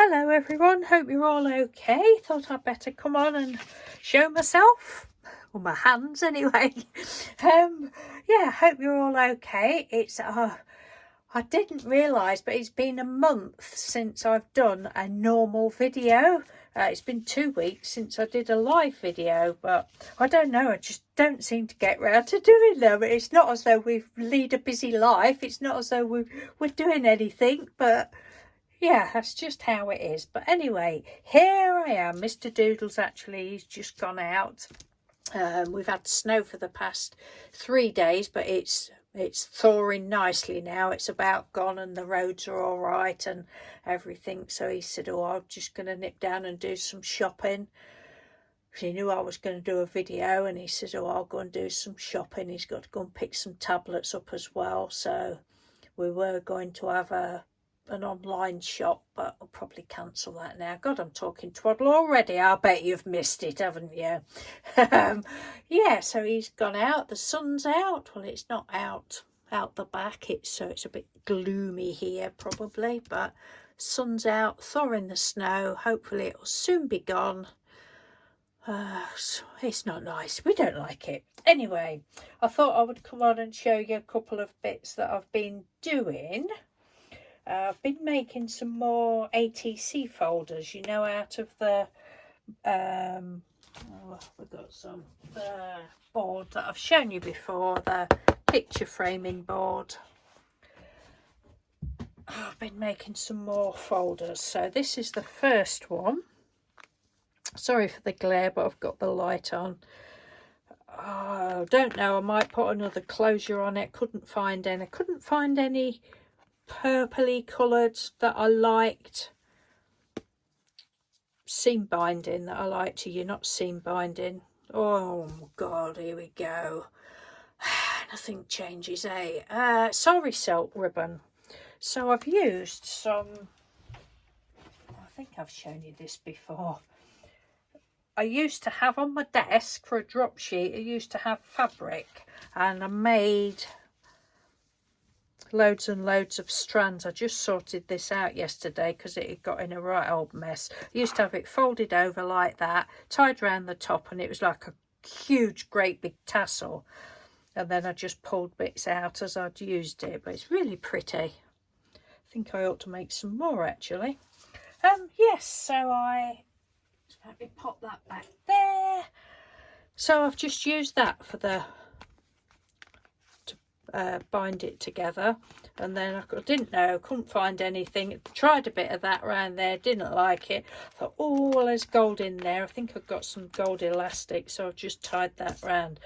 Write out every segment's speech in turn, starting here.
Hello everyone, hope you're all okay. Thought I'd better come on and show myself, or my hands anyway. Yeah, hope you're all okay. It's I didn't realise, but it's been a month since I've done a normal video. It's been 2 weeks since I did a live video, but I don't know, I just don't seem to get round to doing them. It's not as though we lead a busy life, it's not as though we're doing anything, but yeah, that's just how it is. But anyway, here I am. Mr. Doodle's actually, he's just gone out. We've had snow for the past 3 days, but it's thawing nicely now. It's about gone and the roads are all right and everything. So he said, oh, I'm just going to nip down and do some shopping. He knew I was going to do a video, and he said, oh, I'll go and do some shopping. He's got to go and pick some tablets up as well. So we were going to have an online shop, but I'll probably cancel that now. God, I'm talking twaddle already. I bet you've missed it, haven't you? Yeah, so he's gone out. The sun's out. Well, it's not out the back. It's a bit gloomy here probably, but sun's out, thawing the snow. Hopefully it'll soon be gone. So it's not nice. We don't like it. Anyway, I thought I would come on and show you a couple of bits that I've been doing. I've been making some more ATC folders, you know, out of the we've got some board that I've shown you before, the picture framing board. I've been making some more folders. So this is the first one. Sorry for the glare, but I've got the light on. Oh, don't know, I might put another closure on it. Couldn't find any purpley coloured that I liked. Seam binding that I like to use, not seam binding. Oh god, here we go. Nothing changes, eh? Sorry, silk ribbon. So I've used some, I think I've shown you this before. I used to have on my desk for a drop sheet, I used to have fabric, and I made loads and loads of strands. I just sorted this out yesterday because it had got in a right old mess. I used to have it folded over like that, tied around the top, and it was like a huge great big tassel, and then I just pulled bits out as I'd used it. But it's really pretty. I think I ought to make some more actually. Yes, so let me pop that back there. So I've just used that for the bind it together, and then I didn't know, couldn't find anything, tried a bit of that around there, didn't like it. I thought, oh well, there's gold in there. I think I've got some gold elastic, so I've just tied that round.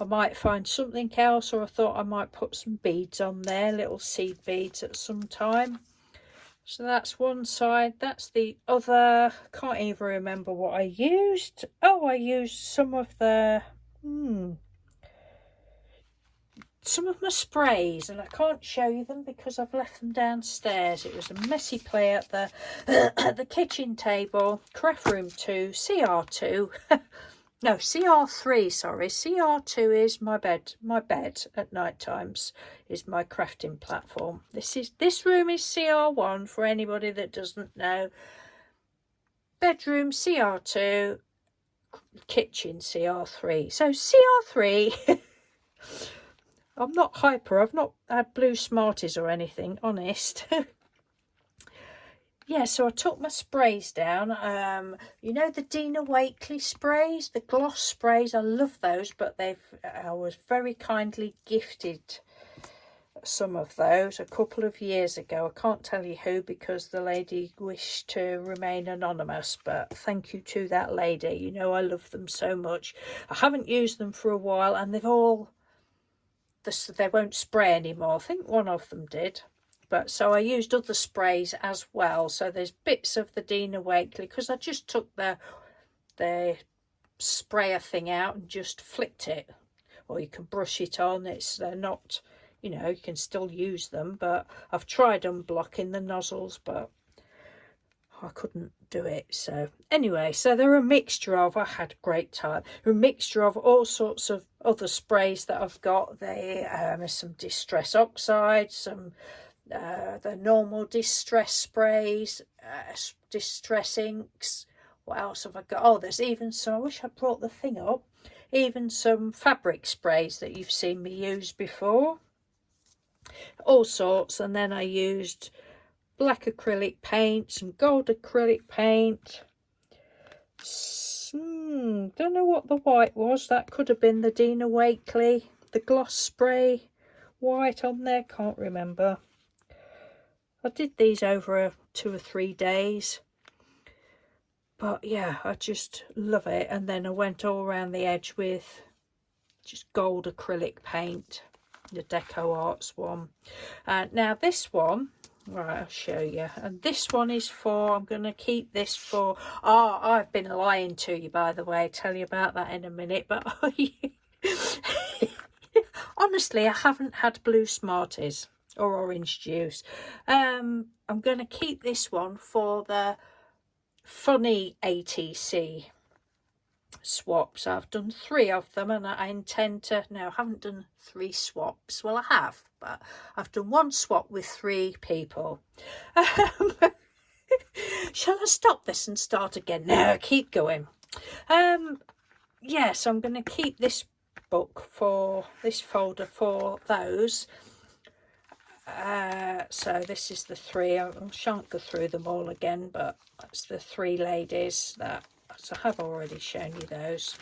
I might find something else, or I thought I might put some beads on there, little seed beads at some time. So that's one side. That's the other. Can't even remember what I used. Oh, I used some of the some of my sprays, and I can't show you them because I've left them downstairs. It was a messy play at the at the kitchen table. Craft room 2, CR2. No, CR3, sorry. CR2 is my bed at night times, is my crafting platform. This room is CR1 for anybody that doesn't know. Bedroom CR2, kitchen CR3. So CR3 I'm not hyper, I've not had blue Smarties or anything, honest. Yeah, so I took my sprays down. You know the Dina Wakley sprays, the gloss sprays, I love those, but I was very kindly gifted some of those a couple of years ago. I can't tell you who because the lady wished to remain anonymous, but thank you to that lady. You know I love them so much. I haven't used them for a while, and they won't spray anymore. I think one of them did. But so I used other sprays as well. So there's bits of the Dina Wakley, because I just took the sprayer thing out and just flicked it. Or you can brush it on. They're not, you know, you can still use them. But I've tried unblocking the nozzles, but I couldn't do it. So anyway, so they're a mixture of, I had a great time, a mixture of all sorts of other sprays that I've got. There's some Distress Oxide, some the normal distress sprays, distress inks. What else have I got? Oh, there's even some, I wish I brought the thing up, even some fabric sprays that you've seen me use before. All sorts. And then I used black acrylic paint, some gold acrylic paint. Don't know what the white was. That could have been the Dina Wakley, the gloss spray white on there, can't remember. I did these over 2 or 3 days, but yeah, I just love it. And then I went all around the edge with just gold acrylic paint, the Deco Arts one. Now this one, right, I'll show you. And this one is for, I'm going to keep this for, I've been lying to you, by the way. I'll tell you about that in a minute. But honestly, I haven't had blue Smarties or orange juice. I'm going to keep this one for the funny ATC swaps. I've done 3 of them, and I intend to, no, I haven't done 3 swaps. Well, I have, but I've done 1 swap with 3 people. Shall I stop this and start again? No, keep going. Yeah, so I'm going to keep this book for this folder for those. So this is the 3. I shan't go through them all again, but that's the 3 ladies that, so I have already shown you those.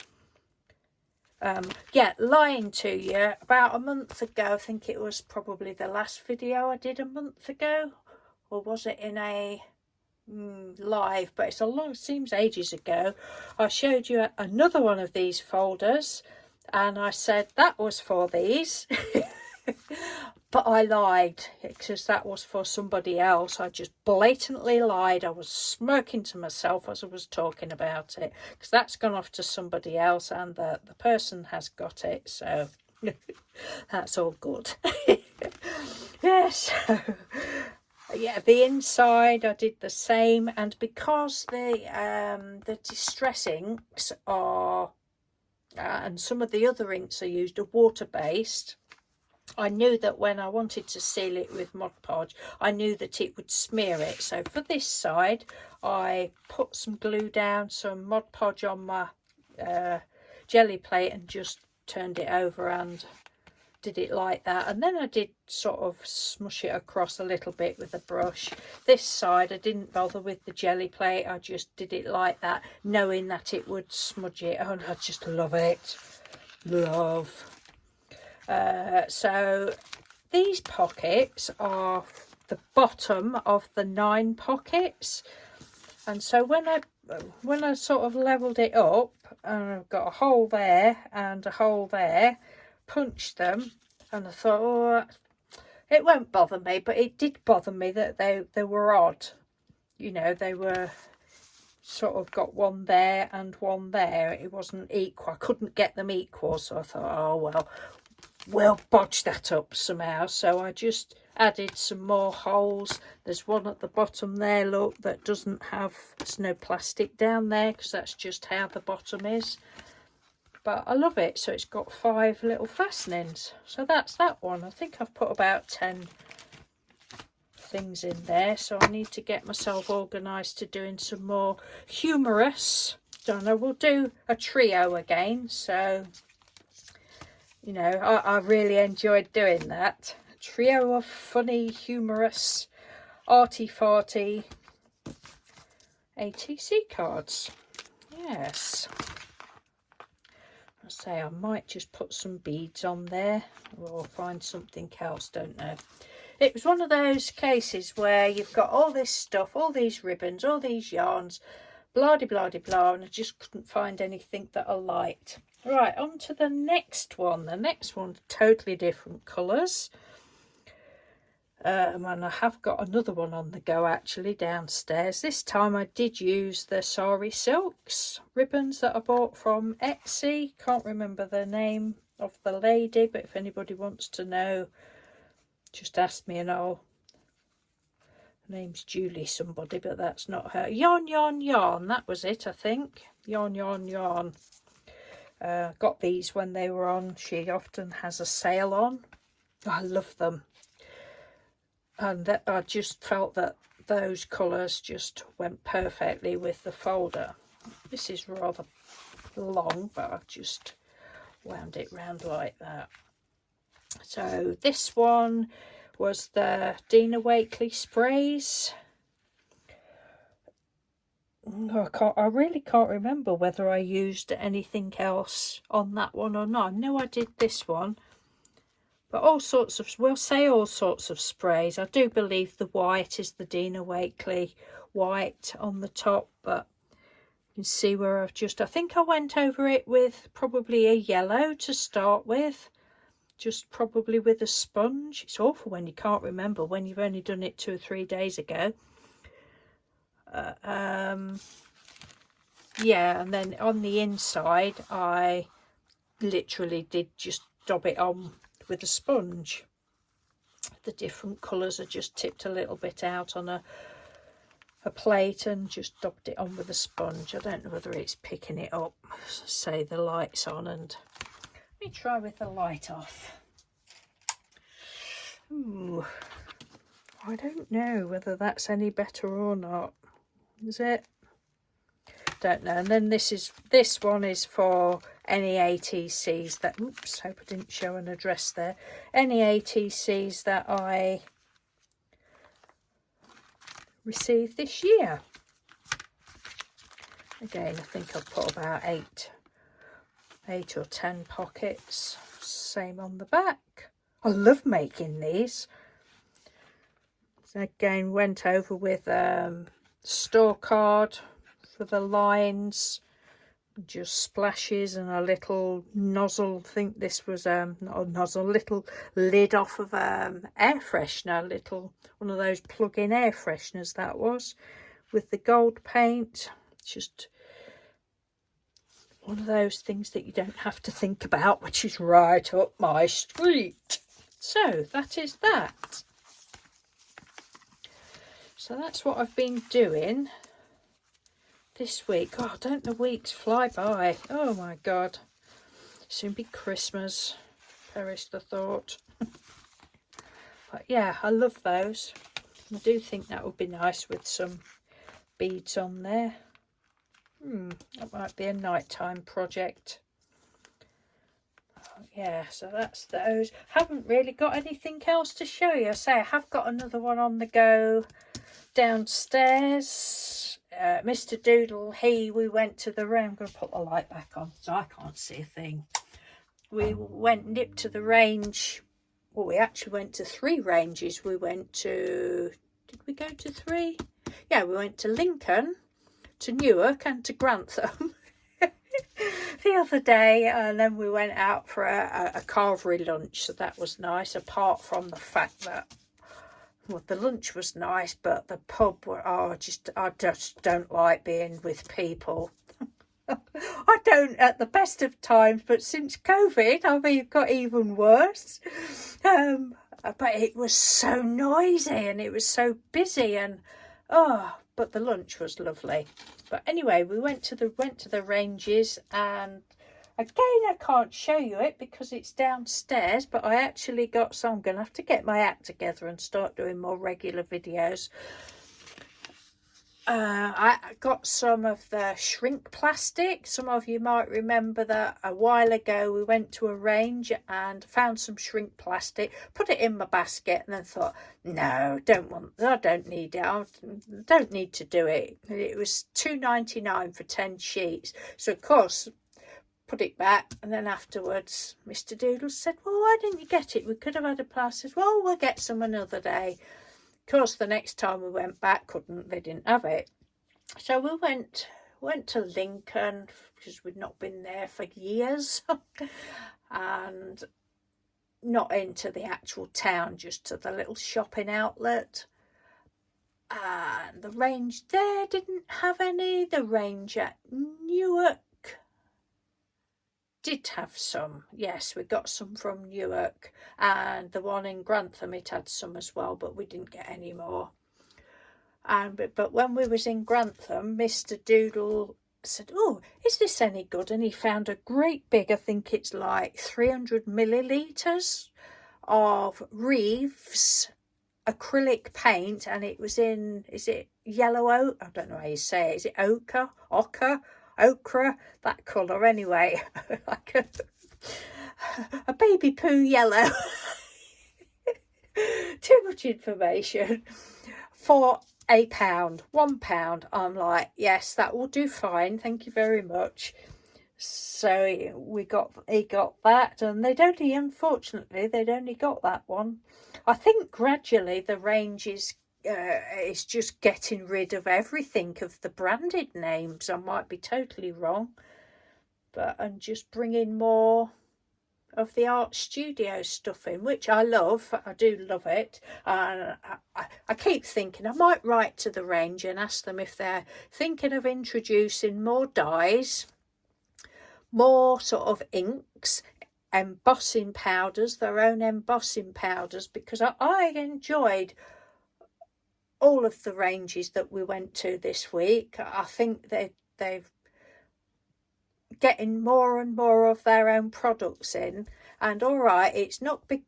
Yeah, lying to you, about a month ago, I think it was probably the last video I did a month ago, or was it in a live, but it's a long, seems ages ago. I showed you another one of these folders and I said that was for these. But I lied, because that was for somebody else. I just blatantly lied. I was smirking to myself as I was talking about it, because that's gone off to somebody else and the person has got it, so that's all good. Yes. Yeah, the inside I did the same, and because the distress inks are and some of the other inks I used are water based, I knew that when I wanted to seal it with Mod Podge, I knew that it would smear it. So for this side, I put some glue down, some Mod Podge on my jelly plate, and just turned it over and did it like that. And then I did sort of smush it across a little bit with a brush. This side, I didn't bother with the jelly plate. I just did it like that, knowing that it would smudge it. Oh, I just love it. Love. So these pockets are the bottom of the 9 pockets, and so when I sort of leveled it up, and I've got a hole there and a hole there, punched them, and I thought, oh, it won't bother me, but it did bother me that they were odd. You know, they were sort of got one there and one there. It wasn't equal. I couldn't get them equal, so I thought, oh well, we'll bodge that up somehow. So I just added some more holes. There's one at the bottom there, look, that doesn't have, there's no plastic down there, because that's just how the bottom is. But I love it. So it's got 5 little fastenings. So that's that one. I think I've put about 10 things in there, so I need to get myself organised to doing some more humorous. Don't know, we'll do a trio again, so you know, I really enjoyed doing that. A trio of funny, humorous, arty-farty ATC cards. Yes. I say I might just put some beads on there, or find something else, don't know. It was one of those cases where you've got all this stuff, all these ribbons, all these yarns, blah-de-blah-de-blah, and I just couldn't find anything that I liked. Right, on to the next one. The next one's totally different colours. And I have got another one on the go actually downstairs. This time I did use the Sari Silks ribbons that I bought from Etsy. Can't remember the name of the lady, but if anybody wants to know, just ask me and I'll... Her name's Julie somebody, but that's not her. Yarn, yarn, yarn. That was it, I think. Yarn, yarn, yarn. Got these when they were on. She often has a sale on. I love them. and that I just felt that those colours just went perfectly with the folder. This is rather long, but I've just wound it round like that. So this one was the Dina Wakley sprays. I really can't remember whether I used anything else on that one or not. I know I did this one, but all sorts of, we'll say all sorts of sprays. I do believe the white is the Dina Wakley white on the top, but you can see where I've just, I think I went over it with probably a yellow to start with, just probably with a sponge. It's awful when you can't remember when you've only done it 2 or 3 days ago. Yeah, and then on the inside I literally did just dab it on with a sponge. The different colours are just tipped a little bit out on a plate and just dabbed it on with a sponge. I don't know whether it's picking it up. Say the light's on, and let me try with the light off. Ooh, I don't know whether that's any better or not. Is it? Don't know. And then this one is for any ATCs that, oops, hope I didn't show an address there, any ATCs that I received this year. Again, I think I've put about 8 or 10 pockets. Same on the back. I love making these. Again, went over with store card for the lines, just splashes and a little nozzle. I think this was not a nozzle, little lid off of air freshener, little one of those plug-in air fresheners that was, with the gold paint. Just one of those things that you don't have to think about, which is right up my street. So that is that. So that's what I've been doing this week. Oh, don't the weeks fly by? Oh my God. Soon be Christmas. Perish the thought. But yeah, I love those. I do think that would be nice with some beads on there. That might be a nighttime project. Oh, yeah, so that's those. Haven't really got anything else to show you. I say I have got another one on the go downstairs. Mr. Doodle, we went to the range. I'm going to put the light back on so I can't see a thing. We nipped to the range. Well, we actually went to 3 ranges. We went to, did we go to 3? Yeah, we went to Lincoln, to Newark and to Grantham the other day, and then we went out for a carvery lunch, so that was nice, apart from the fact that, well, the lunch was nice, but the pub were, I just don't like being with people. I don't at the best of times, but since COVID, I mean, it got even worse. But it was so noisy and it was so busy, and but the lunch was lovely. But anyway, we went to the ranges, and again, I can't show you it because it's downstairs, but I actually got some. I'm going to have to get my act together and start doing more regular videos. I got some of the shrink plastic. Some of you might remember that a while ago we went to a range and found some shrink plastic, put it in my basket, and then thought, no, I don't need it. I don't need to do it. It was $2.99 for 10 sheets. So of course, put it back, and then afterwards Mr. Doodle said, well, why didn't you get it? We could have had a plastic. Well, we'll get some another day. Of course, the next time we went back, they didn't have it. So we went to Lincoln because we'd not been there for years and not into the actual town, just to the little shopping outlet. And the range there didn't have any. The range at Newark did have some. Yes, we got some from Newark, and the one in Grantham, it had some as well, but we didn't get any more. But when we was in Grantham, Mr. Doodle said, oh, is this any good? And he found a great big, I think it's like 300 millilitres of Reeves acrylic paint, and it was in, is it yellow oak? I don't know how you say it. Is it ochre, that colour anyway. Like a baby poo yellow. Too much information. For £1. £1. I'm like, yes, that will do fine, thank you very much. So he got that, and unfortunately they'd only got that one. I think gradually the range is just getting rid of everything of the branded names. I might be totally wrong, and just bringing more of the art studio stuff in, which I love. I do love it. And I keep thinking I might write to the range and ask them if they're thinking of introducing more dyes, more sort of inks, embossing powders, their own embossing powders, because I enjoyed all of the ranges that we went to this week. I think they've getting more and more of their own products in, and all right, it's not big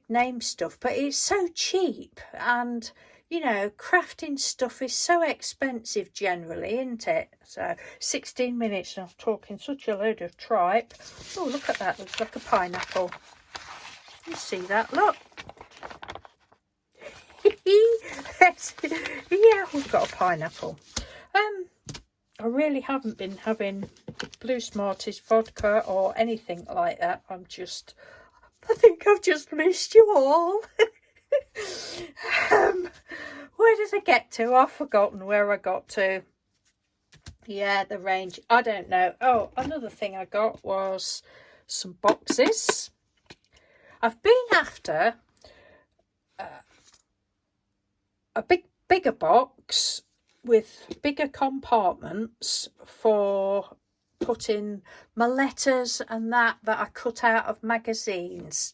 name stuff, but it's so cheap, and you know, crafting stuff is so expensive generally, isn't it? So 16 minutes and I'm talking such a load of tripe. Oh, look at that, looks like a pineapple. You see that? Look. Yeah, we've got a pineapple. I really haven't been having blue Smarties vodka or anything like that. I think I've just missed you all. Where did I get to? I've forgotten where I got to. Yeah, the range. I don't know. Oh, another thing I got was some boxes. I've been after a bigger box with bigger compartments for putting my letters and that I cut out of magazines.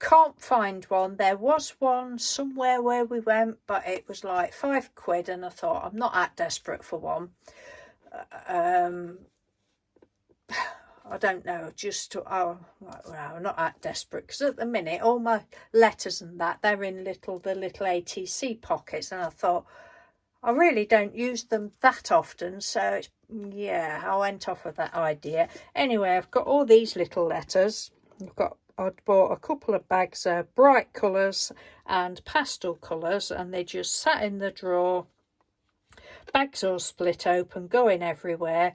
Can't find one. There was one somewhere where we went, but it was like £5, and I thought, I'm not that desperate for one. I don't know, just well, not that desperate, because at the minute all my letters and that, they're in the little ATC pockets, and I thought I really don't use them that often, so yeah, I went off with that idea. Anyway, I've got all these little letters. I'd bought a couple of bags of bright colours and pastel colours, and they just sat in the drawer. Bags all split open, going everywhere.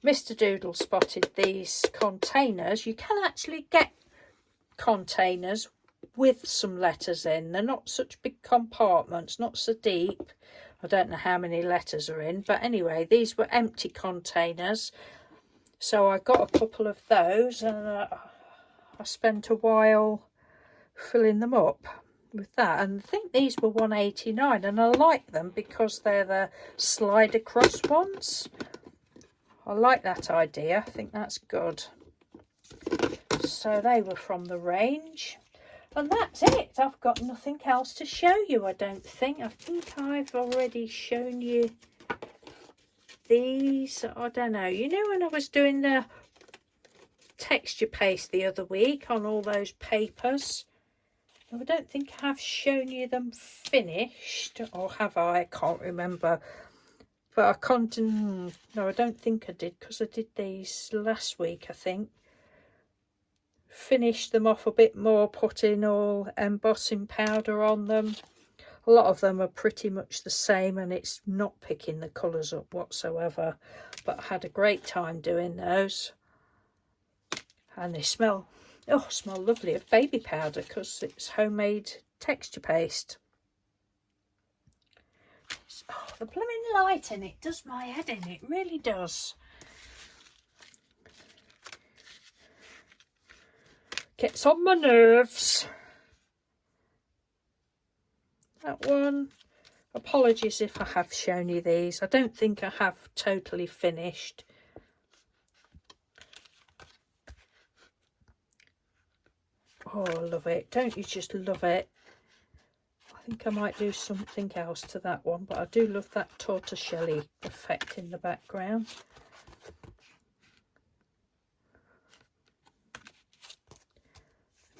Mr. Doodle spotted these containers. You can actually get containers with some letters in. They're not such big compartments, not so deep. I don't know how many letters are in, but anyway, these were empty containers. So I got a couple of those, and I spent a while filling them up with that, and I think these were £1.89, and I like them because they're the slide across ones. I like that idea. I think that's good. So they were from the range, and that's it. I've got nothing else to show you, I don't think. I think I've already shown you these. I don't know, you know, when I was doing the texture paste the other week on all those papers, I don't think I have shown you them finished, or have I? I can't remember. But I can't, no, I don't think I did, because I did these last week, I think. Finished them off a bit more, put in all embossing powder on them. A lot of them are pretty much the same, and it's not picking the colours up whatsoever. But I had a great time doing those. And they smell lovely of baby powder, because it's homemade texture paste. Oh, the blooming light in it does my head in, it really does. Gets on my nerves. That one. Apologies if I have shown you these. I don't think I have totally finished. Oh, I love it. Don't you just love it? I think I might do something else to that one, but I do love that tortoiseshell effect in the background.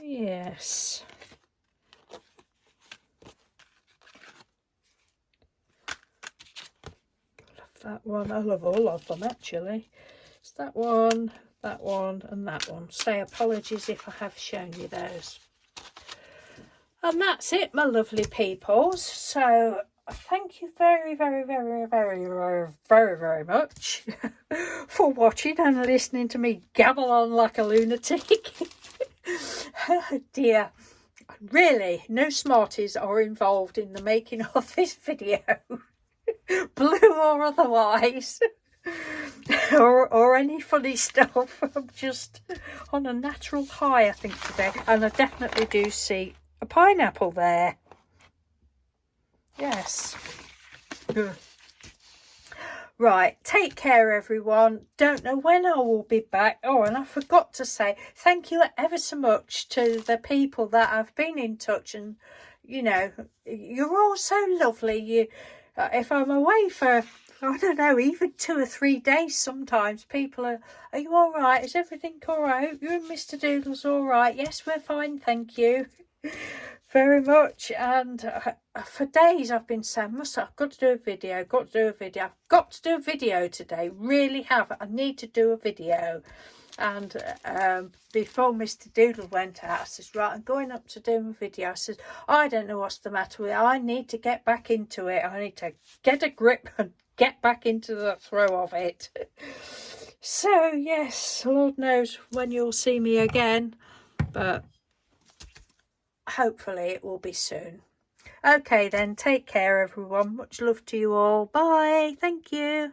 Yes. that one. I love all of them actually. It's that one, and that one. Say apologies if I have shown you those. And that's it, my lovely peoples. So thank you very, very, very, very, very, very, very much for watching and listening to me gabble on like a lunatic. Oh dear. Really, no Smarties are involved in the making of this video. Blue or otherwise. or any funny stuff. I'm just on a natural high, I think, today. And I definitely do see a pineapple there. Yes. Right, take care everyone. Don't know when I will be back. Oh, and I forgot to say thank you ever so much to the people that have been in touch, and you know, you're all so lovely. You if I'm away for, I don't know, even 2 or 3 days, sometimes people are you all right? Is everything all right? You and Mr. Doodle's all right? Yes, we're fine, thank you very much. And for days I've been saying, I've got to do a video, I've got to do a video today, really have. I need to do a video. And before Mr. Doodle went out, I says, right, I'm going up to do my video. I says, I don't know what's the matter with it. I need to get back into it. I need to get a grip and get back into the throw of it. So, yes, Lord knows when you'll see me again. But hopefully it will be soon. Okay then, take care everyone. Much love to you all. Bye. Thank you.